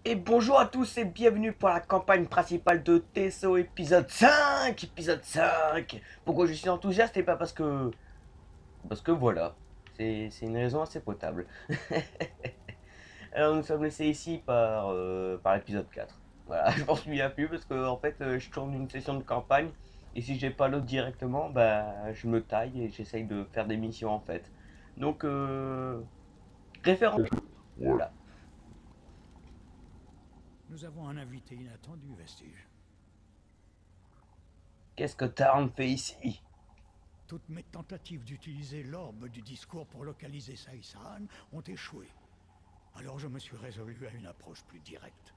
Et bonjour à tous et bienvenue pour la campagne principale de TSO épisode 5. Épisode 5. Pourquoi je suis enthousiaste et pas parce que... Parce que voilà. C'est une raison assez potable. Alors nous sommes laissés ici par l'épisode 4. Voilà, je m'en souviens plus parce que en fait je tourne une session de campagne et si j'ai pas l'autre directement, bah je me taille et j'essaye de faire des missions en fait. Donc référent. Voilà. Nous avons un invité inattendu, Vestige. Qu'est-ce que Tarn fait ici? Toutes mes tentatives d'utiliser l'orbe du discours pour localiser Saïsan ont échoué. Alors je me suis résolu à une approche plus directe.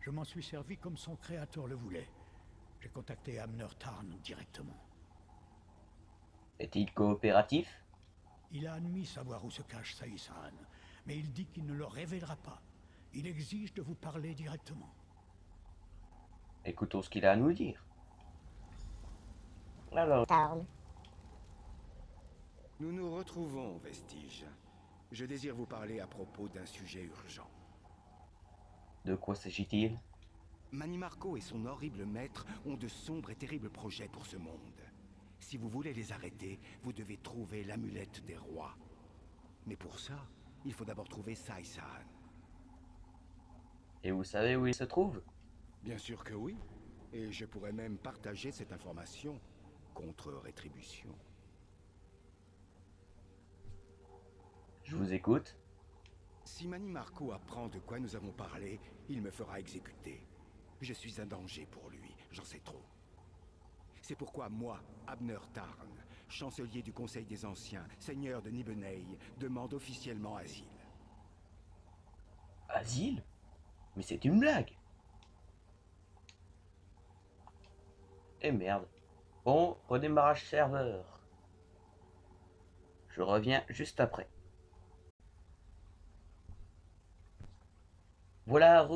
Je m'en suis servi comme son créateur le voulait. J'ai contacté Amner Tarn directement. Est-il coopératif? Il a admis savoir où se cache Saïsan, mais il dit qu'il ne le révélera pas. Il exige de vous parler directement. Écoutons ce qu'il a à nous dire. Alors, Tarn. Nous nous retrouvons, Vestige. Je désire vous parler à propos d'un sujet urgent. de quoi s'agit-il? Manimarco et son horrible maître ont de sombres et terribles projets pour ce monde. Si vous voulez les arrêter, vous devez trouver l'amulette des rois. Mais pour ça, il faut d'abord trouver Saïsan. Et vous savez où il se trouve? Bien sûr que oui. Et je pourrais même partager cette information contre rétribution. Je vous écoute. Si Manimarco apprend de quoi nous avons parlé, il me fera exécuter. Je suis un danger pour lui, j'en sais trop. C'est pourquoi moi, Abner Tarn, chancelier du Conseil des Anciens, seigneur de Nibelheim, demande officiellement asile. Asile? Mais c'est une blague. Eh merde. Bon, redémarrage serveur. Je reviens juste après. Voilà,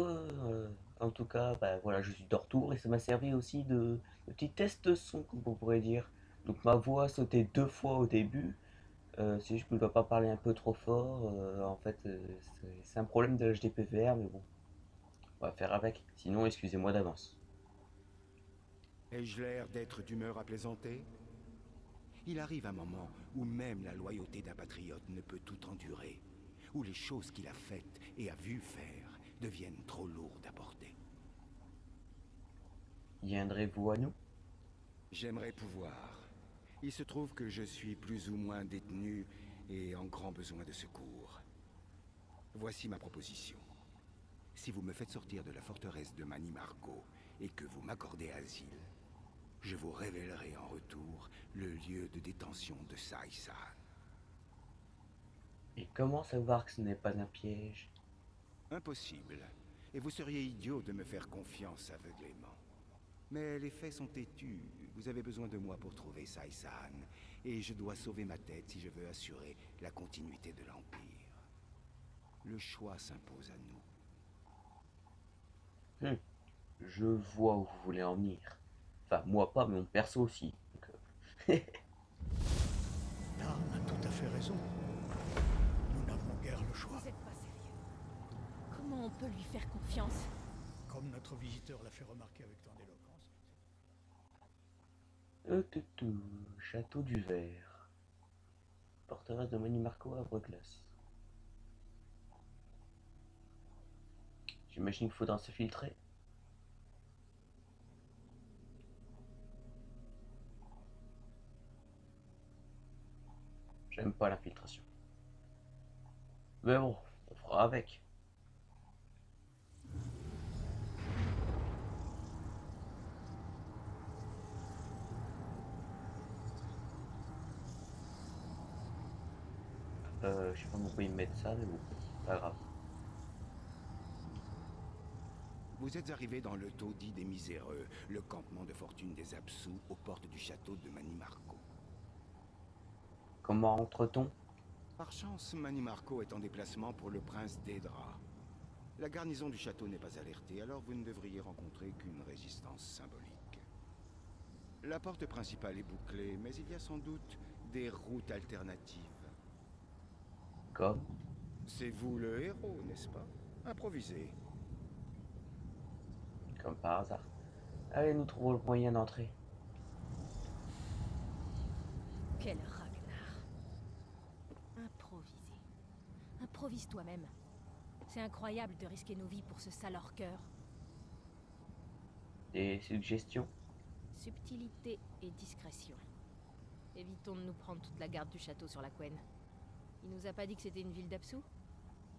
en tout cas, bah, voilà, je suis de retour et ça m'a servi aussi de petit test de son, comme on pourrait dire. Donc ma voix sautait deux fois au début. C'est juste que je ne dois pas parler un peu trop fort. En fait, c'est un problème de HDPVR, mais bon, on va faire avec. Sinon, excusez-moi d'avance. Ai-je l'air d'être d'humeur à plaisanter? Il arrive un moment où même la loyauté d'un patriote ne peut tout endurer, où les choses qu'il a faites et a vu faire deviennent trop lourdes à porter. Viendrez-vous à nous? J'aimerais pouvoir. Il se trouve que je suis plus ou moins détenu et en grand besoin de secours. Voici ma proposition. Si vous me faites sortir de la forteresse de Manimarco et que vous m'accordez asile, je vous révélerai en retour le lieu de détention de Saïsan. Et comment savoir que ce n'est pas un piège? Impossible. Et vous seriez idiot de me faire confiance aveuglément. Mais les faits sont têtus. Vous avez besoin de moi pour trouver Saïsan. Et je dois sauver ma tête si je veux assurer la continuité de l'Empire. Le choix s'impose à nous. Hmm, je vois où vous voulez en venir. Enfin, moi pas, mais mon perso aussi. Donc, Tarn a tout à fait raison. Nous n'avons guère le choix. Vous êtes pas sérieux. Comment on peut lui faire confiance? Comme notre visiteur l'a fait remarquer avec tant d'éloquence. Château du Verre. Forteresse de Manimarco à Bruglas. J'imagine qu'il faudra se filtrer. J'aime pas l'infiltration. Mais bon, on fera avec. Je sais pas pourquoi ils mettent ça, mais bon, pas grave. Vous êtes arrivé dans le taudis des miséreux, le campement de fortune des Absous, aux portes du château de Manimarco. Comment entre-t-on? Par chance, Manimarco est en déplacement pour le prince d'Edra. La garnison du château n'est pas alertée, alors vous ne devriez rencontrer qu'une résistance symbolique. La porte principale est bouclée, mais il y a sans doute des routes alternatives. Comme? C'est vous le héros, n'est-ce pas? Improvisez. comme par hasard. Allez, nous trouvons le moyen d'entrer. Quel Ragnar. Improviser. Improvise toi-même. C'est incroyable de risquer nos vies pour ce sale hors-cœur. Des suggestions? Subtilité et discrétion. Évitons de nous prendre toute la garde du château sur la couenne. Il nous a pas dit que c'était une ville d'Apsu?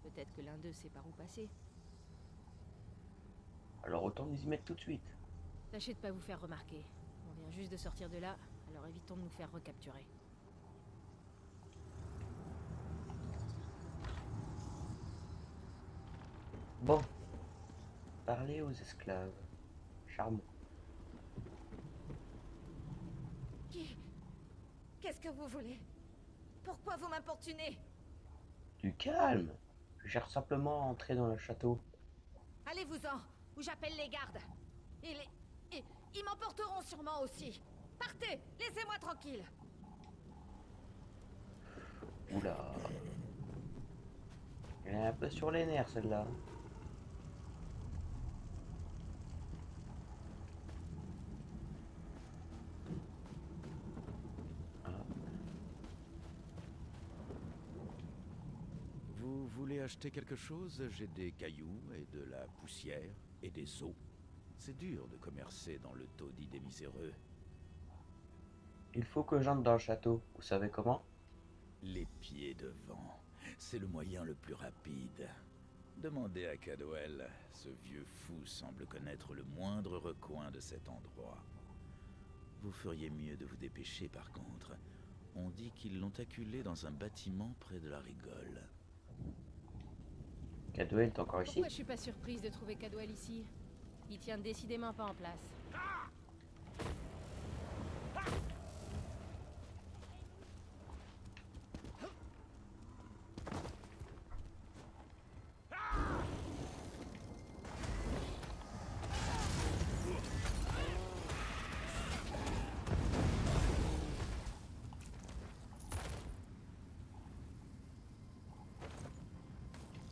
Peut-être que l'un d'eux sait par où passer. Alors autant nous y mettre tout de suite. Tâchez de pas vous faire remarquer. On vient juste de sortir de là, alors évitons de nous faire recapturer. Bon, parlez aux esclaves. Charmant. Qu'est-ce que vous voulez? Pourquoi vous m'importunez? Du calme. Je cherche simplement à entrer dans le château. Allez-vous-en, ou j'appelle les gardes. Ils m'emporteront sûrement aussi. Partez, laissez-moi tranquille. Oula. Elle est un peu sur les nerfs celle-là. Ah. Vous voulez acheter quelque chose? J'ai des cailloux et de la poussière et des os. C'est dur de commercer dans le taudis des miséreux. Il faut que j'entre dans le château. Vous savez comment? Les pieds devant, c'est le moyen le plus rapide. Demandez à Cadwell, ce vieux fou semble connaître le moindre recoin de cet endroit. Vous feriez mieux de vous dépêcher par contre. On dit qu'ils l'ont acculé dans un bâtiment près de la rigole. Cadwell est encore ici? Pourquoi je suis pas surprise de trouver Cadwell ici? Il tient décidément pas en place.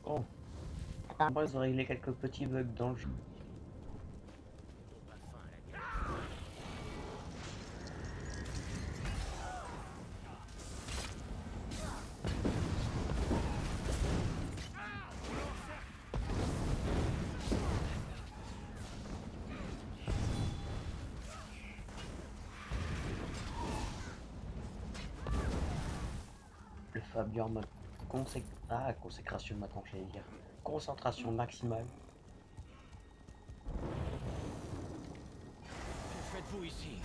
Oh. Apparemment, ils ont réglé quelques petits bugs dans le jeu. Le Fabian mode consécration maintenant, j'allais dire. Concentration maximale. Que faites-vous ici?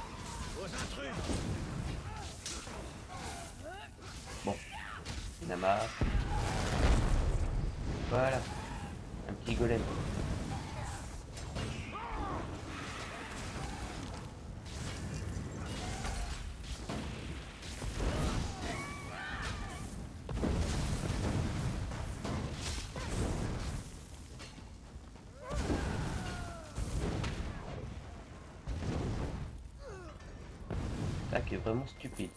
Aux intrus! Bon, il y en a marre. Voilà, un petit golem. L'attaque est vraiment stupide.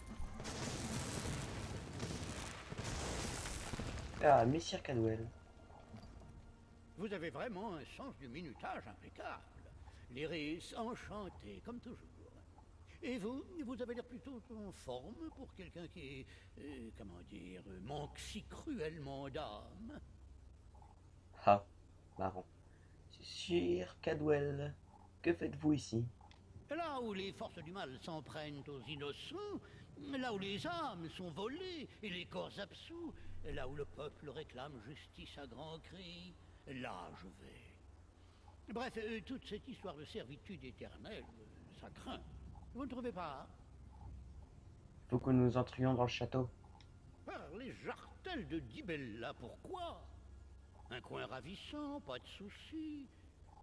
Ah, Messire Cadwell. Vous avez vraiment un sens du minutage impeccable. L'iris enchanté, comme toujours. Et vous avez l'air plutôt en forme pour quelqu'un qui, comment dire, manque si cruellement d'âme. Ah, marrant. C'est sûr, Cadwell. Que faites-vous ici? Là où les forces du mal s'en prennent aux innocents, là où les âmes sont volées et les corps absous, là où le peuple réclame justice à grands cris, là je vais. Bref, toute cette histoire de servitude éternelle, ça craint. Vous ne trouvez pas? Faut que nous entrions dans le château. Par les jartelles de Dibella, pourquoi? Un coin ravissant, pas de soucis.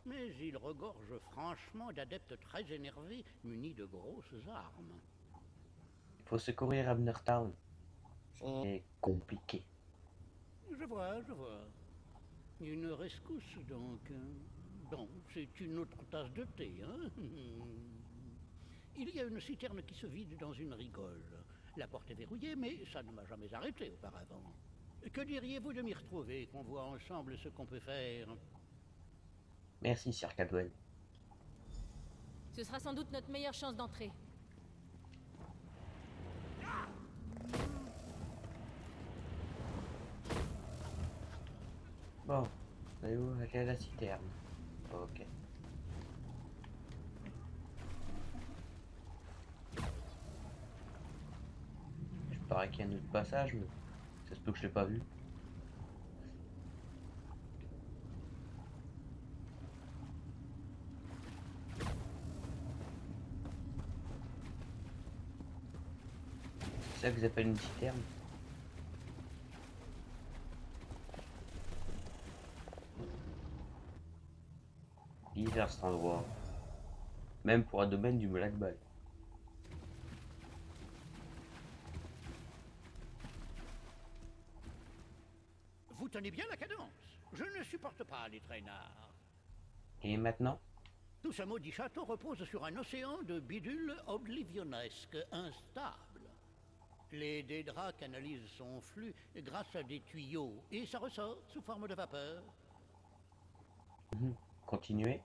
Mais il regorge franchement d'adeptes très énervés, munis de grosses armes. Il faut secourir Abner Town. C'est compliqué. Je vois. Une rescousse donc. Bon, c'est une autre tasse de thé, hein? Il y a une citerne qui se vide dans une rigole. La porte est verrouillée, mais ça ne m'a jamais arrêté auparavant. Que diriez-vous de m'y retrouver, qu'on voit ensemble ce qu'on peut faire? Merci, Sir Cadwell. Ce sera sans doute notre meilleure chance d'entrer. Bon, allez où? Aller à la citerne. Ok. Je parie qu'il y a un autre passage, mais ça se peut que je l'ai pas vu. C'est ça que vous appelez une citerne? Bizarre cet endroit. Même pour un domaine du Black Ball. Vous tenez bien la cadence. Je ne supporte pas les traînards. Et maintenant? Tout ce maudit château repose sur un océan de bidules oblivionnesques, instables. Les Daedra canalisent son flux grâce à des tuyaux, et ça ressort sous forme de vapeur. Continuez.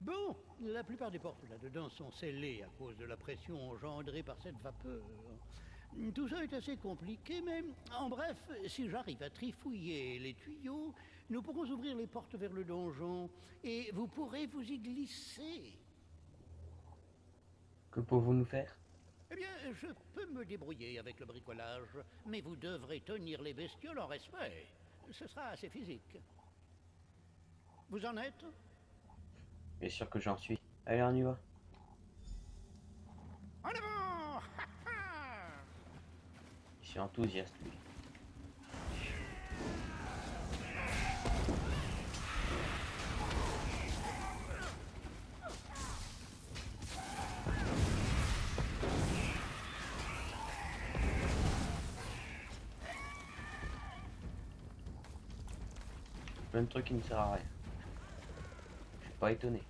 Bon, la plupart des portes là-dedans sont scellées à cause de la pression engendrée par cette vapeur. Tout ça est assez compliqué, mais en bref, si j'arrive à trifouiller les tuyaux, nous pourrons ouvrir les portes vers le donjon, et vous pourrez vous y glisser. Que pouvons-nous nous faire? Eh bien, je peux me débrouiller avec le bricolage, mais vous devrez tenir les bestioles en respect. Ce sera assez physique. Vous en êtes? Bien sûr que j'en suis. Allez, on y va. En avant! Je suis enthousiaste, lui. Plein de trucs qui ne servent à rien. Je suis pas étonné.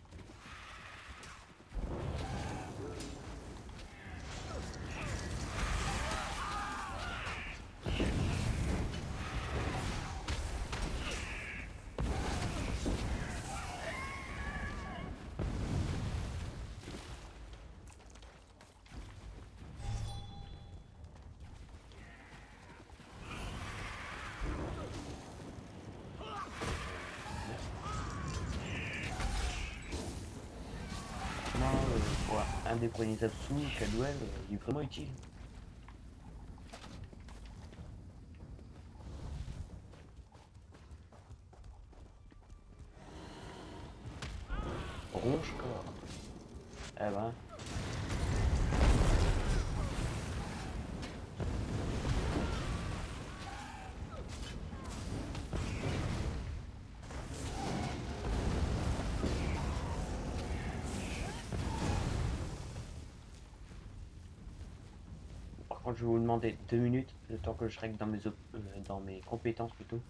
Pour un des premiers Zapsou, Cadwell, il est vraiment utile. Ronge-corps. Eh ben. Par contre, je vais vous demander 2 minutes, le temps que je règle dans mes compétences plutôt,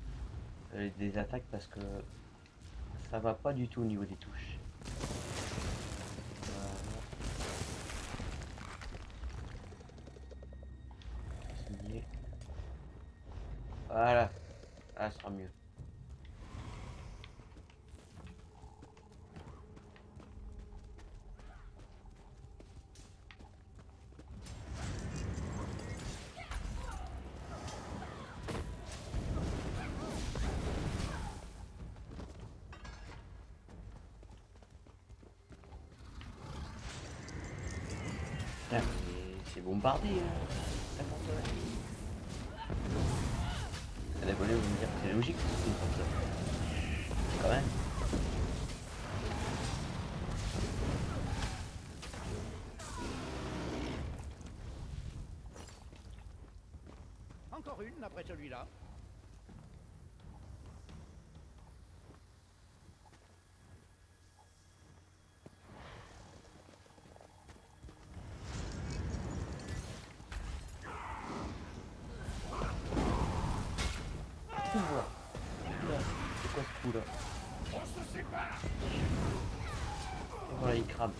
des attaques parce que ça va pas du tout au niveau des touches. Signé. Voilà, ça sera mieux. Putain, mais c'est bombardé, la console. À la volée, vous me dire que c'est logique, c'est une console. Quand même. Encore une après celui-là. Oula. Oula, c'est quoi ce coup là? Et voilà, il crame.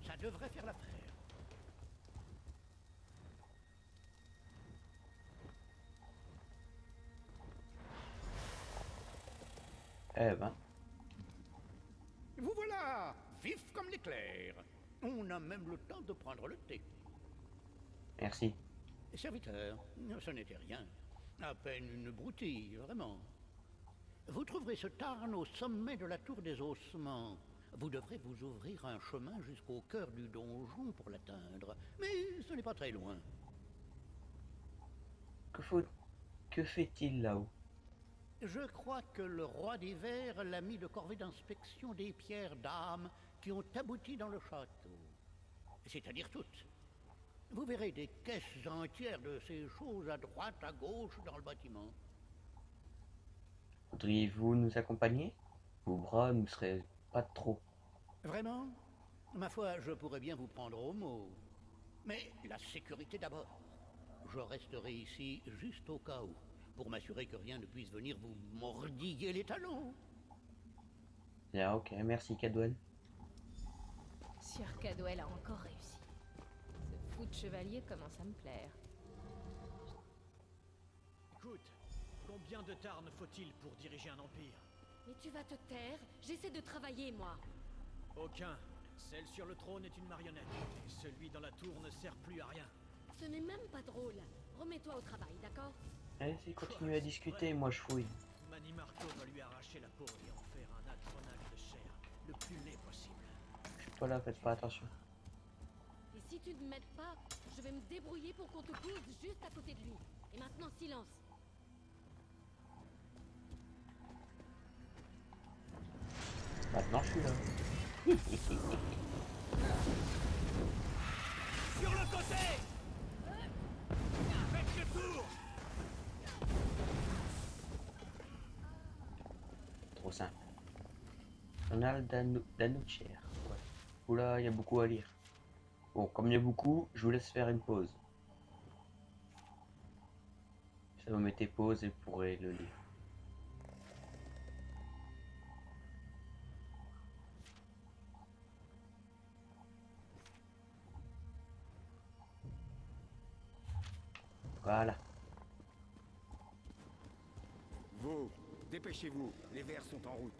Ça devrait faire l'affaire. Eh ben, Vous voilà, vif comme l'éclair. On a même le temps de prendre le thé. merci. Serviteur, ce n'était rien. À peine une broutille, vraiment. Vous trouverez ce tarn au sommet de la tour des ossements. Vous devrez vous ouvrir un chemin jusqu'au cœur du donjon pour l'atteindre. Mais ce n'est pas très loin. Que faut... que fait-il là-haut? Je crois que le roi des vers l'a mis de corvée d'inspection des pierres d'âme qui ont abouti dans le château. C'est-à-dire toutes. Vous verrez des caisses entières de ces choses à droite, à gauche dans le bâtiment. Voudriez-vous nous accompagner? Vos bras nous seraient pas trop. Vraiment? Ma foi, je pourrais bien vous prendre au mot. Mais la sécurité d'abord. Je resterai ici juste au cas où, pour m'assurer que rien ne puisse venir vous mordiller les talons. Bien, ok, merci Cadouane. Sieur Cadwell a encore réussi. Ce fou de chevalier commence à me plaire. Écoute, combien de Tarn faut-il pour diriger un empire? Mais tu vas te taire? J'essaie de travailler, moi. Aucun. Celle sur le trône est une marionnette. Et celui dans la tour ne sert plus à rien. Ce n'est même pas drôle. Remets-toi au travail, d'accord? Allez-y, continuez à discuter, moi je fouille. Manny Marco va lui arracher la peau et en faire un atronach de chair le plus laid possible. Je suis pas là, faites pas attention. Et si tu ne m'aides pas, je vais me débrouiller pour qu'on te pose juste à côté de lui. Et maintenant, silence. Maintenant je suis là. Sur le côté! Faites le tour! Trop simple. Journal d'Anoucher. Ouais. Oula, il y a beaucoup à lire. Bon, comme il y a beaucoup, je vous laisse faire une pause. Ça vous mettez pause et vous pourrez le lire. Voilà. Vous, dépêchez-vous, les vers sont en route.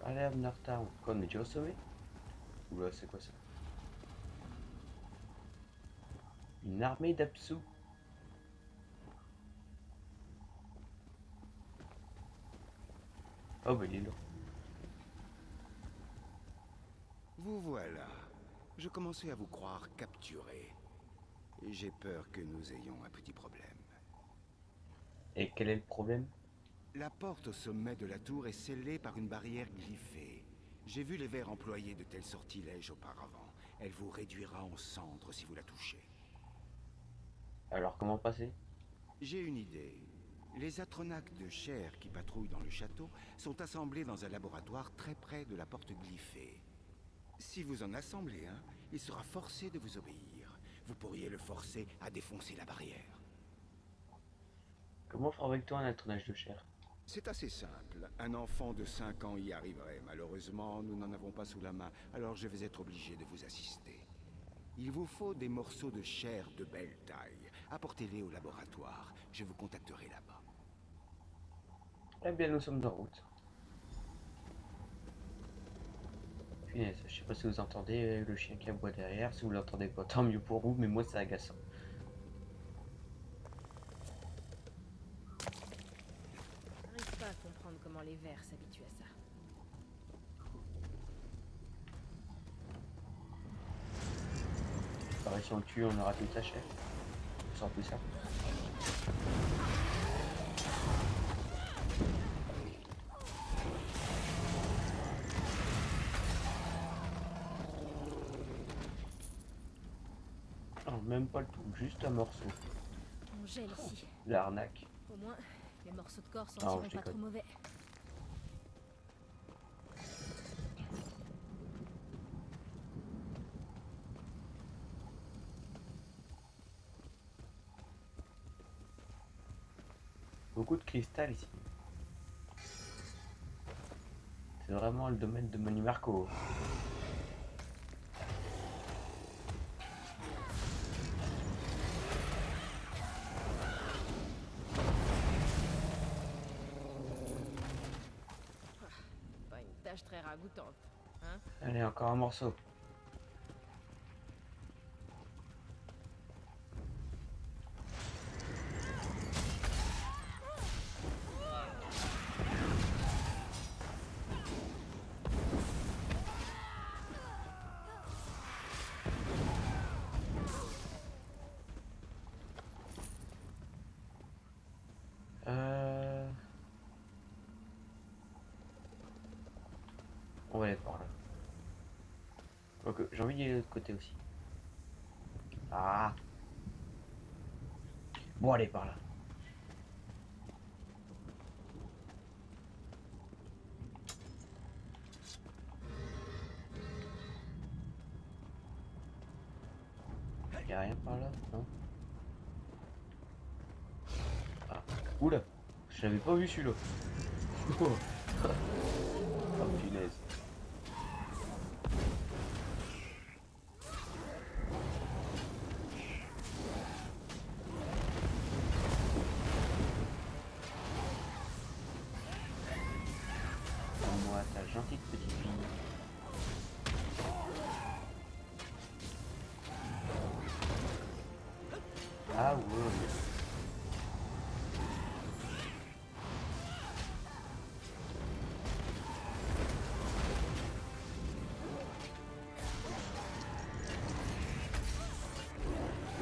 Allez, Abnertown. Quoi, on est déjà au sommet? Oula, c'est quoi ça? Une armée d'Apsu. Oh, bah il est là. Vous voilà. Je commençais à vous croire capturé. Et j'ai peur que nous ayons un petit problème. Et quel est le problème? La porte au sommet de la tour est scellée par une barrière glyphée. J'ai vu les vers employer de tels sortilèges auparavant. Elle vous réduira en cendres si vous la touchez. Alors, comment passer? J'ai une idée. Les atronachs de chair qui patrouillent dans le château sont assemblés dans un laboratoire très près de la porte glyphée. Si vous en assemblez un, il sera forcé de vous obéir. Vous pourriez le forcer à défoncer la barrière. Comment fabrique-t-on un atronach de chair? C'est assez simple. Un enfant de 5 ans y arriverait. Malheureusement, nous n'en avons pas sous la main, alors je vais être obligé de vous assister. Il vous faut des morceaux de chair de belle taille. Apportez-les au laboratoire. Je vous contacterai là-bas. Eh bien, nous sommes en route. Punaise, je sais pas si vous entendez le chien qui aboie derrière. Si vous l'entendez pas, tant mieux pour vous, mais moi c'est agaçant. J'arrive pas à comprendre comment les vers s'habituent à ça. Pareil, si on le tue, on aura toute sa chair. Sans plus ça. Non, même pas le tout, juste un morceau. On gèle ici. L'arnaque. Au moins, les morceaux de corps je sentiront pas déconne. trop mauvais. Beaucoup de cristal ici. C'est vraiment le domaine de Manny Marco. image très ragoûtante, hein? Allez, encore un morceau. On va aller par là. Quoique, j'ai envie d'y aller de l'autre côté aussi. Ah. Bon, allez par là. Y'a rien par là, non? Ah. Oula, je l'avais pas vu celui-là. Oh punaise. Moi, ta gentille petite fille. Ah ouais.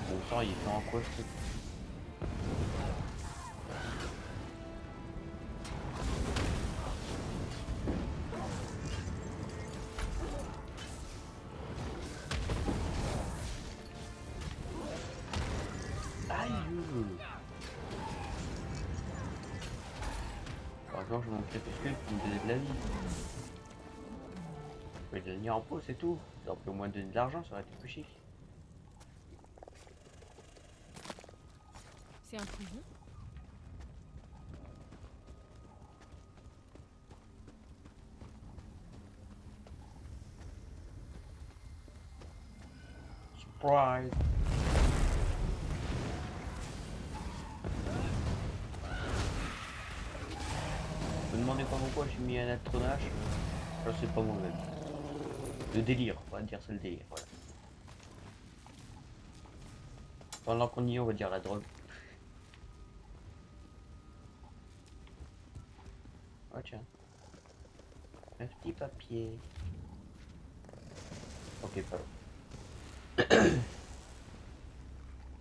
Bon sang, il fait en quoi ce truc? Aïe! Par exemple, je mon crépuscule pour me donner de la vie. Je vais le tenir en pot, c'est tout. Ça aurait pu au moins donner de l'argent, ça aurait été plus chic. C'est un prison? Surprise! Me demandez pas pourquoi j'ai mis un astronage. Je sais pas moi-même. Le délire, on va dire c'est le délire, voilà. Pendant qu'on y est, on va dire la drogue. Oh tiens. Un petit papier. Ok, pas loin.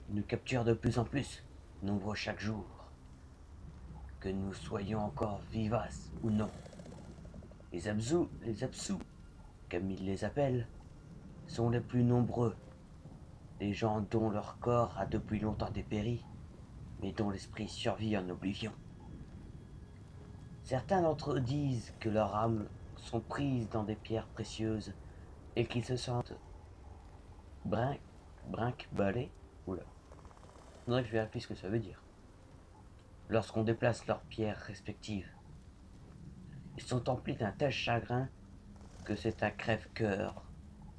Nous capturent de plus en plus, nombreux chaque jour. Que nous soyons encore vivaces ou non. Les absous, comme ils les appellent, sont les plus nombreux. Des gens dont leur corps a depuis longtemps dépéri, mais dont l'esprit survit en oblivion. Certains d'entre eux disent que leurs âmes sont prises dans des pierres précieuses et qu'ils se sentent brinque-ballés. Oula, faudrait que je vérifie ce que ça veut dire. Lorsqu'on déplace leurs pierres respectives, ils sont emplis d'un tel chagrin que c'est un crève-cœur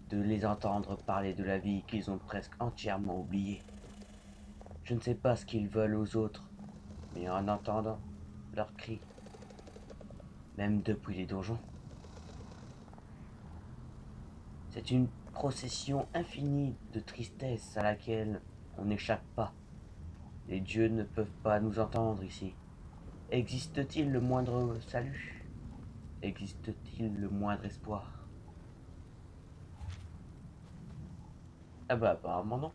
de les entendre parler de la vie qu'ils ont presque entièrement oubliée. Je ne sais pas ce qu'ils veulent aux autres, mais en entendant leurs cris, même depuis les donjons, c'est une procession infinie de tristesse à laquelle on n'échappe pas. Les dieux ne peuvent pas nous entendre ici. Existe-t-il le moindre salut? Existe-t-il le moindre espoir? Ah bah apparemment non.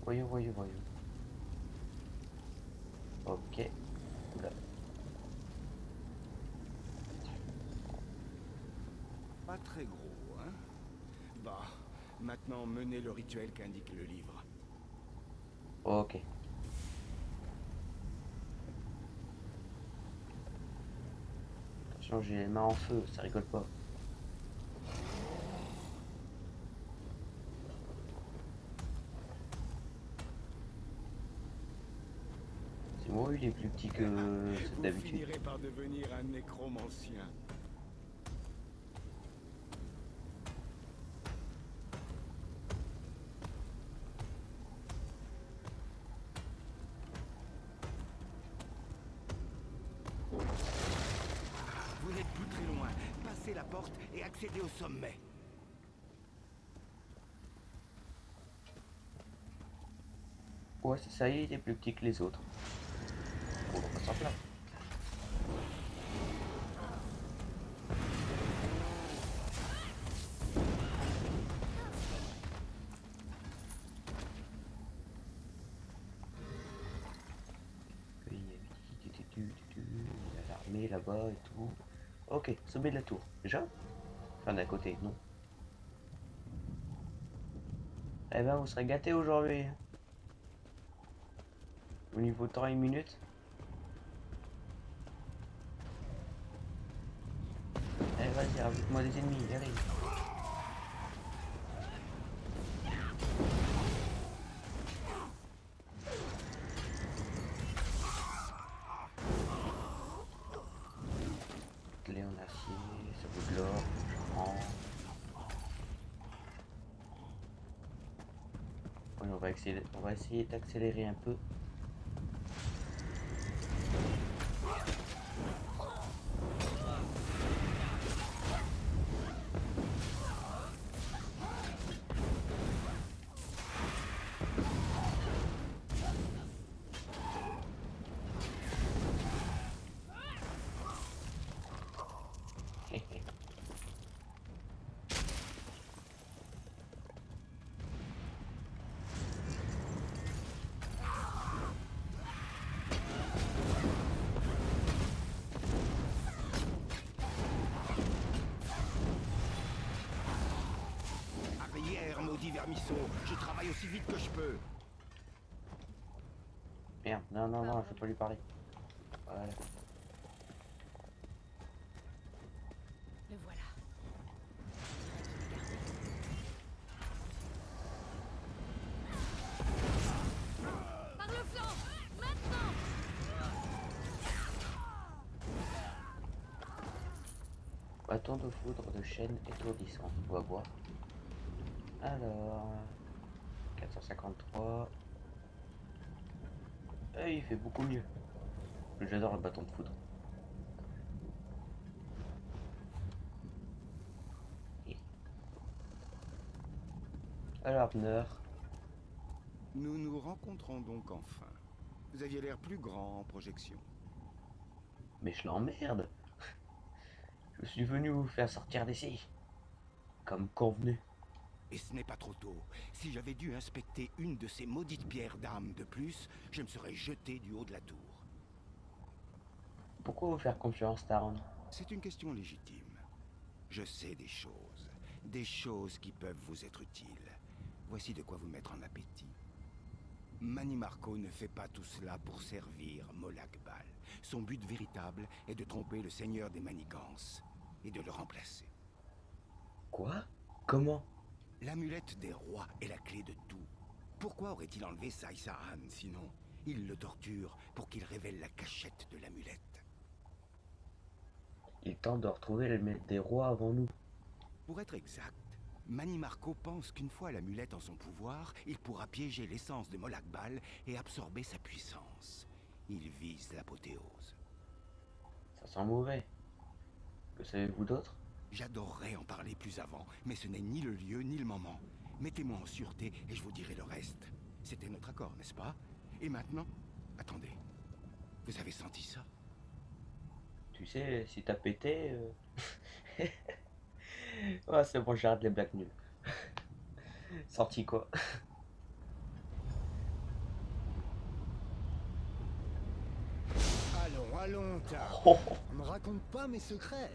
Voyons, voyons, voyons. Ok. Oula. Pas très gros, hein? Bah, maintenant menez le rituel qu'indique le livre. Ok. Attention, j'ai les mains en feu, ça rigole pas. C'est moi, il est plus petit que Vous d'habitude. finirez par devenir un nécromancien. casser la porte et accéder au sommet. Ouais, c'est ça, il est plus petit que les autres. On va pas s'en plaindre. Il y a l'armée là-bas et tout. Ok, sommet de la tour. Déjà? Enfin, d'à côté, non. Eh ben, vous serez gâtés aujourd'hui. Au niveau temps et minutes. Eh, vas-y, rajoute-moi des ennemis, allez. Clé en acier, ça vaut de l'or, je prends. Oui, on va essayer d'accélérer un peu. Arrière, maudit vermisseau. Je travaille aussi vite que je peux. Merde, non, non, non, faut pas lui parler. Voilà. Le voilà. Par le flanc! Maintenant! Bâton de foudre de chaîne étourdissant. On va voir. Alors, 453. Il fait beaucoup mieux. J'adore le bâton de foudre. Alors, Abner. Nous nous rencontrons donc enfin. Vous aviez l'air plus grand en projection. Mais je l'emmerde. Je suis venu vous faire sortir d'ici. Comme convenu. Et ce n'est pas trop tôt. Si j'avais dû inspecter une de ces maudites pierres d'âme de plus, je me serais jeté du haut de la tour. Pourquoi vous faire confiance, Taron? C'est une question légitime. Je sais des choses qui peuvent vous être utiles. Voici de quoi vous mettre en appétit. Mani Marco ne fait pas tout cela pour servir Molag Bal. Son but véritable est de tromper le seigneur des manigances et de le remplacer. Quoi? Comment? L'amulette des rois est la clé de tout. Pourquoi aurait-il enlevé Saïsahan sinon? Il le torture pour qu'il révèle la cachette de l'amulette. Il tente de retrouver le maître des rois avant nous. Pour être exact, Mani Marco pense qu'une fois l'amulette en son pouvoir, il pourra piéger l'essence de Molag Bal et absorber sa puissance. Il vise l'apothéose. Ça sent mauvais. Que savez-vous d'autre? J'adorerais en parler plus avant, mais ce n'est ni le lieu ni le moment. Mettez-moi en sûreté et je vous dirai le reste. C'était notre accord, n'est-ce pas? Et maintenant, attendez. Vous avez senti ça? Tu sais, si t'as pété... Ouais, c'est bon, j'arrête les blagues nulles. Sorti quoi? Allons, allons, Tar. Oh, Ne me raconte pas mes secrets.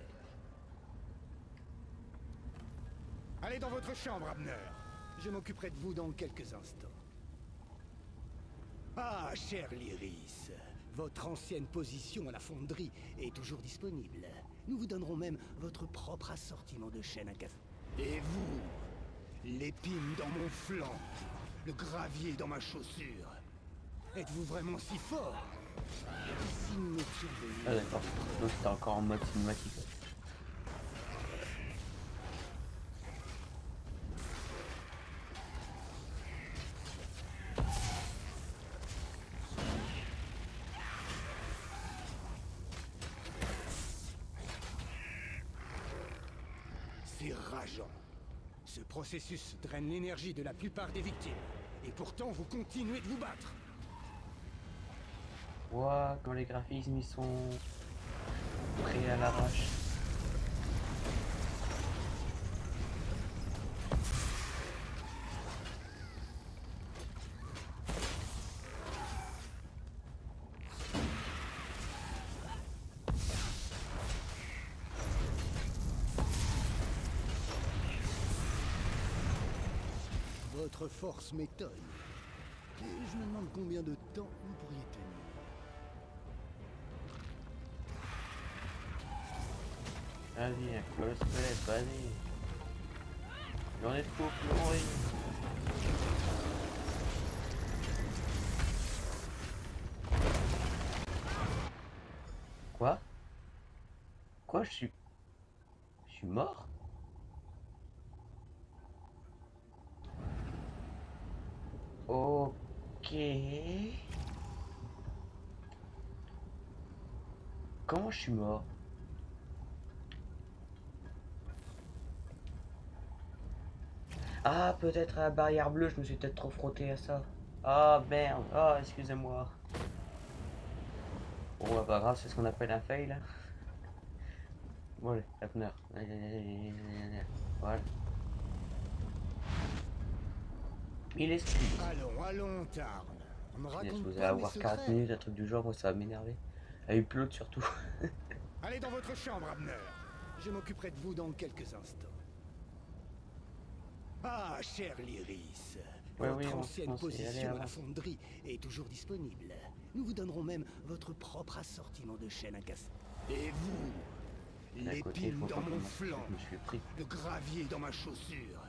Allez dans votre chambre, Abner. Je m'occuperai de vous dans quelques instants. Ah, cher Lyris, votre ancienne position à la fonderie est toujours disponible. Nous vous donnerons même votre propre assortiment de chaînes à café. Et vous, l'épine dans mon flanc, le gravier dans ma chaussure. Êtes-vous vraiment si fort? Si nous n'étions venus... ah d'accord, donc c'était encore en mode cinématique. C'est rageant. Ce processus draine l'énergie de la plupart des victimes. Et pourtant, vous continuez de vous battre. Ouah, quand les graphismes ils sont prêts à l'arrache. Votre force m'étonne. Et je me demande combien de temps vous pourriez tenir. Vas-y, un cosplay, vas-y. J'en ai trop pleuré. Quoi? Quoi, je suis mort? Ok. Comment je suis mort? Ah, peut-être à la barrière bleue, je me suis peut-être trop frotté à ça. Ah, merde. Ah, excusez-moi. Bon, bah, pas grave, c'est ce qu'on appelle un fail. Voilà, la pneu. Voilà. Il est Allons, Tarn. On me je raconte vous allez pas mes avoir 40 secrets. minutes, un truc du genre, moi ça va m'énerver. À upload surtout. Allez dans votre chambre, Abner. Je m'occuperai de vous dans quelques instants. Ah, cher Lyris. Ouais, Votre oui, ancienne on sait, allez, position à la avance. fonderie est toujours disponible. Nous vous donnerons même votre propre assortiment de chaînes à casser. Et vous, À côté, l'épine faut dans pas mon commencer, flanc, je me suis pris. le gravier dans ma chaussure.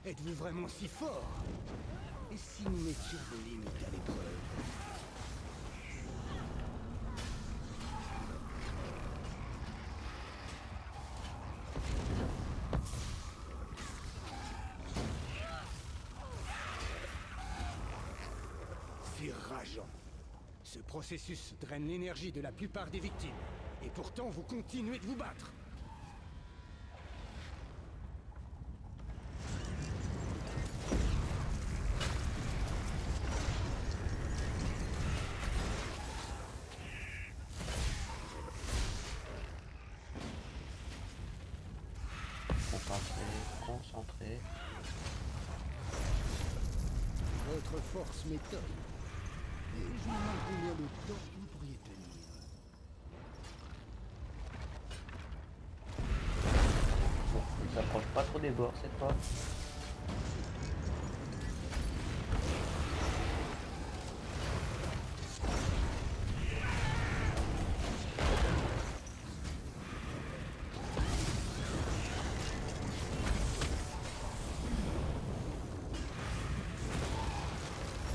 Êtes-vous vraiment si fort? Et si nous mettions vos limites à l'épreuve? C'est rageant. Ce processus draine l'énergie de la plupart des victimes. Et pourtant, vous continuez de vous battre. Concentré. Votre force m'étonne. Et je me demande combien de temps vous pourriez tenir. Bon, il s'approche pas trop des bords cette fois.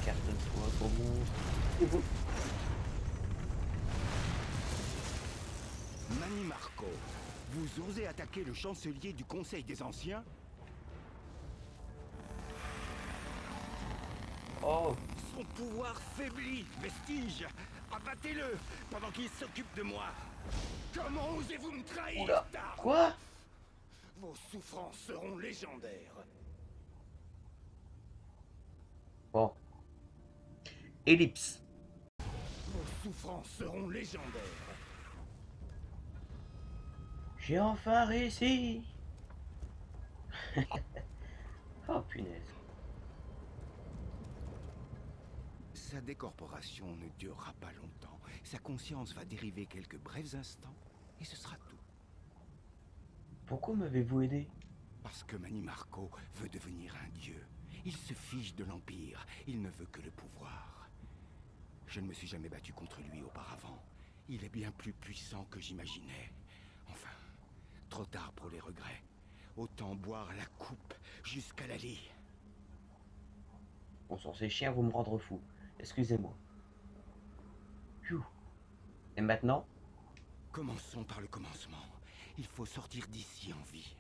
Carte-toi, gros monstre. Manny Marco, vous osez attaquer le chancelier du Conseil des Anciens? Oh, Son pouvoir faiblit, vestige. Abattez-le pendant qu'il s'occupe de moi. Comment osez-vous me trahir, oula. Tarn? Quoi? Vos souffrances seront légendaires. Bon. Ellipse. Vos souffrances seront légendaires. J'ai enfin réussi. Oh punaise. Sa décorporation ne durera pas longtemps. Sa conscience va dériver quelques brefs instants et ce sera tout. Pourquoi m'avez-vous aidé? Parce que Manny Marco veut devenir un dieu. Il se fiche de l'Empire. Il ne veut que le pouvoir. Je ne me suis jamais battu contre lui auparavant. Il est bien plus puissant que j'imaginais. Enfin, trop tard pour les regrets. Autant boire la coupe jusqu'à la lie. Bon sang, ces chiens vont me rendre fou. Excusez-moi. Pfiou. Et maintenant? Commençons par le commencement. Il faut sortir d'ici en vie.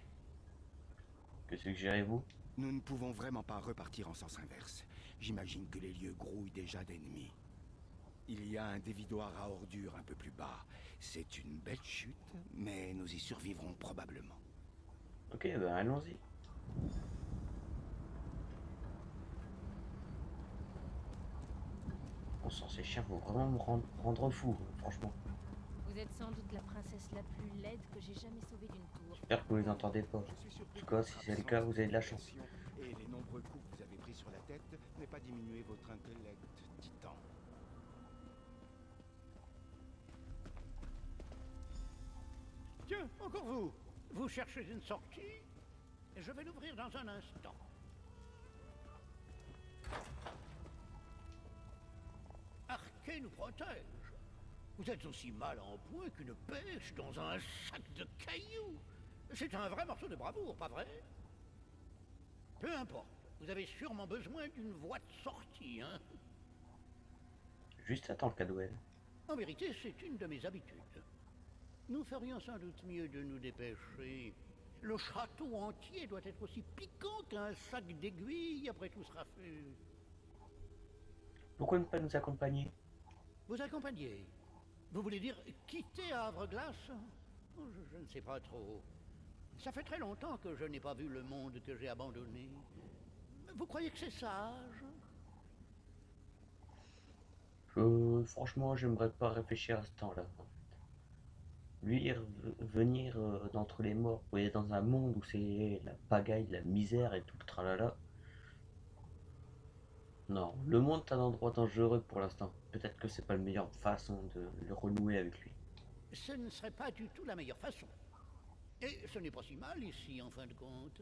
Que suggérez-vous? Nous ne pouvons vraiment pas repartir en sens inverse. J'imagine que les lieux grouillent déjà d'ennemis. Il y a un dévidoir à ordures un peu plus bas. C'est une belle chute, mais nous y survivrons probablement. Ok, ben allons-y. On sent ces chiens vont vraiment me rendre fou, franchement. Vous êtes sans doute la princesse la plus laide que j'ai jamais sauvée d'une tour. J'espère que vous les entendez pas. Je suis surpris En tout que cas, votre si c'est le absence cas, vous avez de la chance. d'expression et les nombreux coups que vous avez pris sur la tête n'aient pas diminué votre intellect, titan. Tiens, encore vous. Vous cherchez une sortie? Je vais l'ouvrir dans un instant. Arquet nous protège. Vous êtes aussi mal en point qu'une pêche dans un sac de cailloux. C'est un vrai morceau de bravoure, pas vrai? Peu importe. Vous avez sûrement besoin d'une voie de sortie, hein? Juste attends le Cadwell. En vérité, c'est une de mes habitudes. Nous ferions sans doute mieux de nous dépêcher. Le château entier doit être aussi piquant qu'un sac d'aiguilles après tout sera fait. Pourquoi ne pas nous accompagner? Vous accompagner? Vous voulez dire quitter Havre-Glace? Oh, je ne sais pas trop. Ça fait très longtemps que je n'ai pas vu le monde que j'ai abandonné. Vous croyez que c'est sage? Franchement, j'aimerais pas réfléchir à ce temps-là. Lui, venir d'entre les morts, vous voyez, dans un monde où c'est la pagaille, la misère et tout le tralala. Non, le monde est un endroit dangereux pour l'instant. Peut-être que c'est pas la meilleure façon de le renouer avec lui. Ce ne serait pas du tout la meilleure façon. Et ce n'est pas si mal ici, en fin de compte.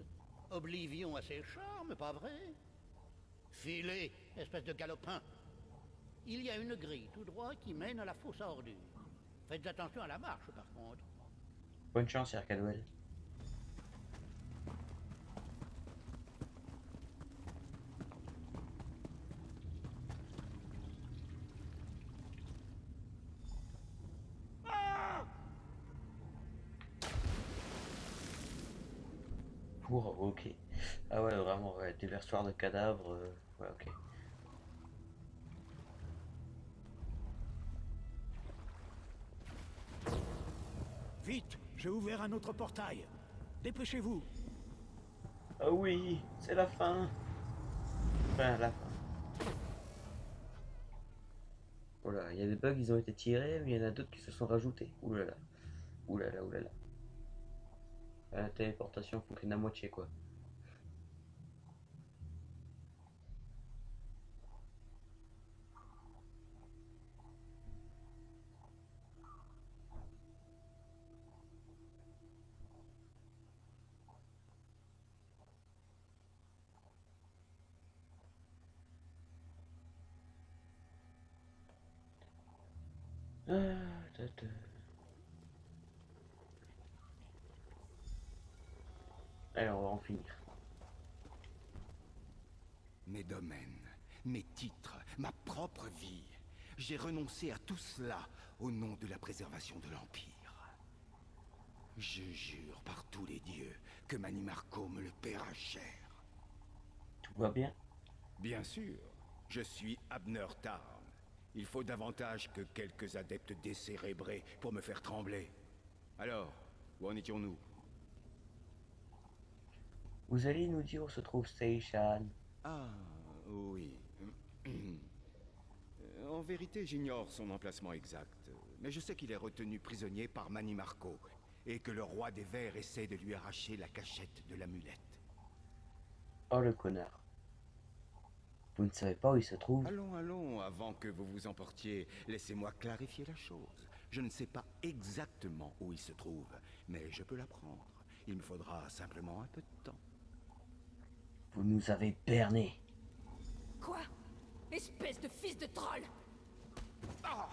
Oblivion a ses charmes, pas vrai? Filez, espèce de galopin. Il y a une grille tout droit qui mène à la fosse à ordures. Faites attention à la marche, par contre. Bonne chance, Sir Cadwell. Ok. Ah ouais, vraiment, ouais, déversoir de cadavres. Ouais, ok. Vite, j'ai ouvert un autre portail. Dépêchez-vous. Ah oui, c'est la fin. Enfin, la fin. Voilà, il y a des bugs, ils ont été tirés, mais il y en a d'autres qui se sont rajoutés. Ouh là là. Ouh là là, ouh là là. La téléportation fonctionne à moitié, quoi. Ah, ta. Allez, on va en finir. Mes domaines, mes titres, ma propre vie. J'ai renoncé à tout cela au nom de la préservation de l'Empire. Je jure par tous les dieux que Manimarco me le paiera cher. Tout va bien? Bien sûr, je suis Abner Tarn. Il faut davantage que quelques adeptes décérébrés pour me faire trembler. Alors, où en étions-nous? Vous allez nous dire où se trouve Seishan? Ah, oui. En vérité, j'ignore son emplacement exact. Mais je sais qu'il est retenu prisonnier par Manimarco et que le roi des vers essaie de lui arracher la cachette de l'amulette. Oh le connard. Vous ne savez pas où il se trouve? Allons, allons, avant que vous vous emportiez, laissez-moi clarifier la chose. Je ne sais pas exactement où il se trouve, mais je peux l'apprendre. Il me faudra simplement un peu de temps. Vous nous avez bernés. Quoi? Espèce de fils de troll! Oh,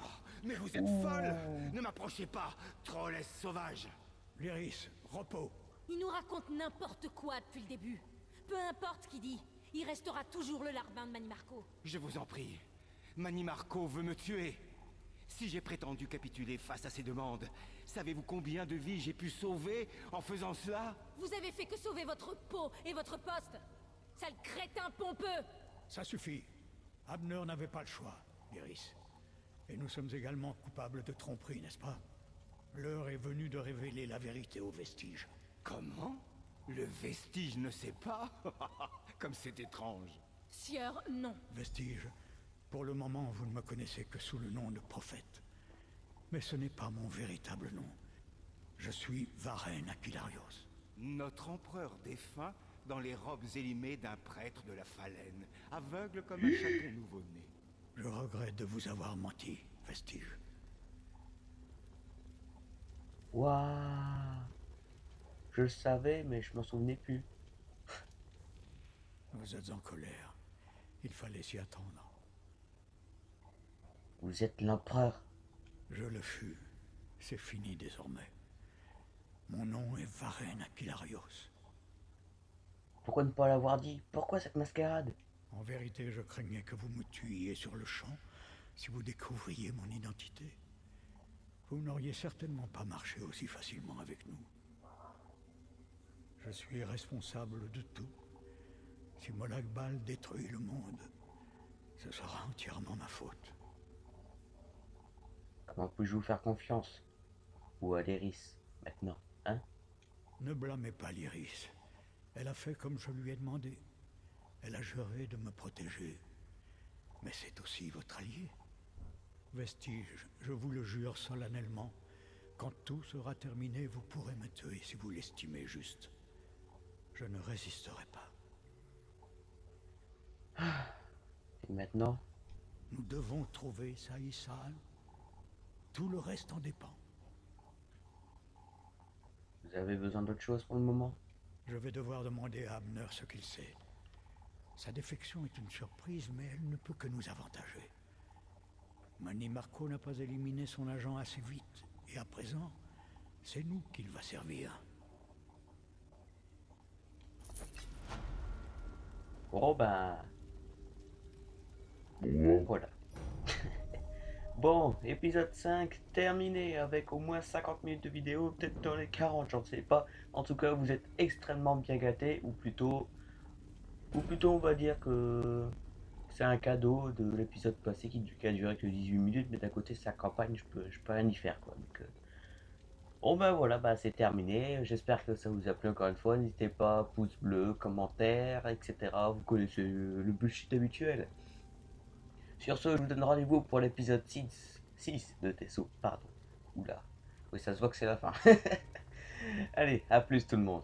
mais vous êtes folle! Ne m'approchez pas, trollesse sauvage! Lyris, repos. Il nous raconte n'importe quoi depuis le début. Peu importe ce qu'il dit, il restera toujours le larbin de Manimarco. Je vous en prie, Manimarco veut me tuer. Si j'ai prétendu capituler face à ses demandes, savez-vous combien de vies j'ai pu sauver en faisant cela? Vous avez fait que sauver votre peau et votre poste! Sale crétin pompeux! Ça suffit. Abner n'avait pas le choix, Lyris. Et nous sommes également coupables de tromperie, n'est-ce pas? L'heure est venue de révéler la vérité aux vestiges. Comment? Le vestige ne sait pas? Comme c'est étrange. Sieur, non. Vestige, pour le moment, vous ne me connaissez que sous le nom de prophète. Mais ce n'est pas mon véritable nom. Je suis Varenne Aquilarios. Notre empereur défunt dans les robes élimées d'un prêtre de la Phalène, aveugle comme un chaton nouveau-né. Je regrette de vous avoir menti, Vestige. Waouh. Je le savais, mais je m'en souvenais plus. Vous êtes en colère. Il fallait s'y attendre. Vous êtes l'empereur. Je le fus. C'est fini désormais. Mon nom est Varenne Aquilarios. Pourquoi ne pas l'avoir dit? Pourquoi cette mascarade? En vérité, je craignais que vous me tuiez sur le champ si vous découvriez mon identité. Vous n'auriez certainement pas marché aussi facilement avec nous. Je suis responsable de tout. Si Molag Bal détruit le monde, ce sera entièrement ma faute. Comment puis-je vous faire confiance? Ou à l'Eris, maintenant, hein? Ne blâmez pas l'Iris. Elle a fait comme je lui ai demandé. Elle a juré de me protéger. Mais c'est aussi votre allié. Vestige, je vous le jure solennellement, quand tout sera terminé, vous pourrez me tuer si vous l'estimez juste. Je ne résisterai pas. Et maintenant? Nous devons trouver Saïsan. Tout le reste en dépend. Vous avez besoin d'autre chose pour le moment? Je vais devoir demander à Abner ce qu'il sait. Sa défection est une surprise, mais elle ne peut que nous avantager. Manny Marco n'a pas éliminé son agent assez vite, et à présent, c'est nous qu'il va servir. Oh ben... Voilà. Bon, épisode 5 terminé avec au moins 50 minutes de vidéo, peut-être dans les 40, j'en sais pas. En tout cas, vous êtes extrêmement bien gâtés, ou plutôt on va dire que c'est un cadeau de l'épisode passé qui a duré que 18 minutes, mais d'un côté, sa campagne, je peux rien y faire, quoi. Donc, bon ben voilà, bah c'est terminé. J'espère que ça vous a plu encore une fois. N'hésitez pas, pouce bleu, commentaire, etc. Vous connaissez le bullshit habituel. Sur ce, je vous donne rendez-vous pour l'épisode 6 de Tesso, pardon. Oula. Oui, ça se voit que c'est la fin. Allez, à plus tout le monde.